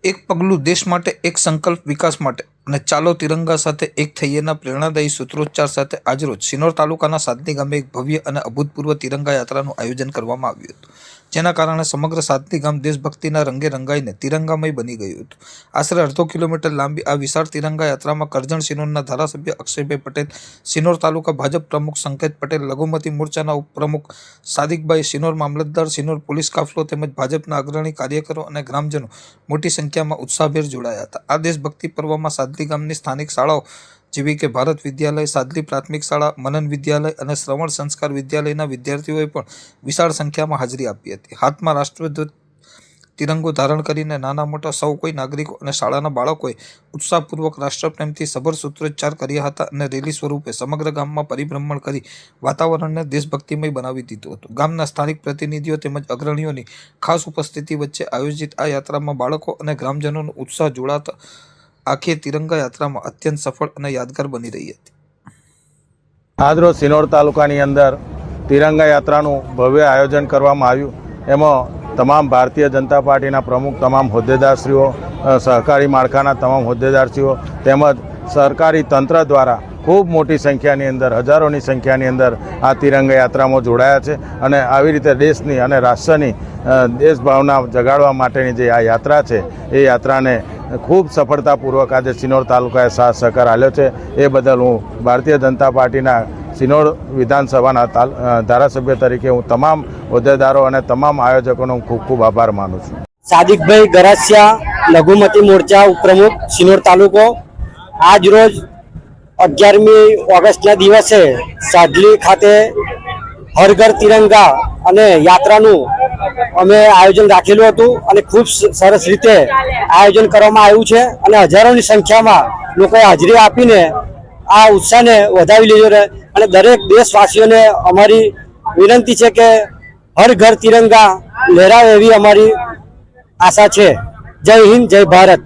એક પગલું દેશ માટે, એક સંકલ્પ વિકાસ માટે અને ચાલો તિરંગા સાથે એક થઈએના પ્રેરણાદાયી સૂત્રોચ્ચાર સાથે આજરોજ સિનોર તાલુકાના સાદલી ગામે એક ભવ્ય અને અભૂતપૂર્વ તિરંગા યાત્રાનું આયોજન કરવામાં આવ્યું હતું, જેના કારણે સમગ્ર સાદલી ગામ દેશભક્તિના રંગે રંગાઈને તિરંગામય બની ગયું હતું. આશરે અડધો કિલોમીટર લાંબી આ વિશાળ તિરંગા યાત્રામાં કરજણ સિનોરના ધારાસભ્ય અક્ષયભાઈ પટેલ, સિનોર તાલુકા ભાજપ પ્રમુખ સંકેત પટેલ, લઘુમતી મોરચાના ઉપપ્રમુખ સાદિકભાઈ, સિનોર મામલતદાર, સિનોર પોલીસ કાફલો તેમજ ભાજપના અગ્રણી કાર્યકરો અને ગ્રામજનો મોટી સંખ્યામાં ઉત્સાહભેર જોડાયા હતા. આ દેશભક્તિ પર્વમાં સાદલી ગામની સ્થાનિક શાળાઓ જેવી કે ભારત વિદ્યાલય, સાદલી પ્રાથમિક શાળા, મનન વિદ્યાલય અને શ્રવણ સંસ્કાર વિદ્યાલયના વિદ્યાર્થીઓએ પણ વિશાળ સંખ્યામાં હાજરી આપી હતી. હાથમાં રાષ્ટ્રધ્વજ તિરંગો ધારણ કરીને નાના મોટા સૌ કોઈ નાગરિકો અને શાળાના બાળકોએ ઉત્સાહપૂર્વક રાષ્ટ્રપ્રેમથી સભર સૂત્રોચ્ચાર કર્યા હતા અને રેલી સ્વરૂપે સમગ્ર ગામમાં પરિભ્રમણ કરી વાતાવરણને દેશભક્તિમય બનાવી દીધું હતું. ગામના સ્થાનિક પ્રતિનિધિઓ તેમજ અગ્રણીઓની ખાસ ઉપસ્થિતિ વચ્ચે આયોજિત આ યાત્રામાં બાળકો અને ગ્રામજનોનો ઉત્સાહ જોડાતા આખી તિરંગા યાત્રામાં અત્યંત સફળ અને યાદગાર બની રહી હતી. આજરોજ સિનોર તાલુકાની અંદર તિરંગા યાત્રાનું ભવ્ય આયોજન કરવામાં આવ્યું. એમાં તમામ ભારતીય જનતા પાર્ટીના પ્રમુખ, તમામ હોદ્દેદારશ્રીઓ, સહકારી માળખાના તમામ હોદ્દેદારશ્રીઓ તેમજ સરકારી તંત્ર દ્વારા ખૂબ મોટી સંખ્યાની અંદર, હજારોની સંખ્યાની અંદર આ તિરંગા યાત્રામાં જોડાયા છે અને આવી રીતે દેશની અને રાષ્ટ્રની દેશભાવના જગાડવા માટેની જે આ યાત્રા છે એ યાત્રાને ખૂબ સફળતાપૂર્વક આજે સિનોર તાલુકાએ સાથ સહકાર આપ્યો છે. એ બદલ હું ભારતીય જનતા પાર્ટીના સિનોર વિધાનસભાના ધારાસભ્ય તરીકે હું તમામ હોદ્દેદારો અને તમામ આયોજકોનો ખૂબ ખૂબ આભાર માનું છું. સાદિકભાઈ ગરાસિયા, લઘુમતી મોરચા ઉપપ્રમુખ, સિનોર તાલુકો. આજ રોજ 11મી ઓગસ્ટના દિવસે સાદલી ખાતે હર ઘર તિરંગા અને યાત્રાનું અમે આયોજન રાખેલું હતું અને ખૂબ સરસ રીતે આયોજન કરવામાં આવ્યું છે અને હજારોની સંખ્યામાં લોકોએ હાજરી આપીને આ ઉત્સાહને વધાવી લીધો છે. અને દરેક દેશવાસીઓને અમારી વિનંતી છે કે હર ઘર તિરંગા લહેરાવે એવી અમારી આશા છે. જય હિન્દ, જય ભારત.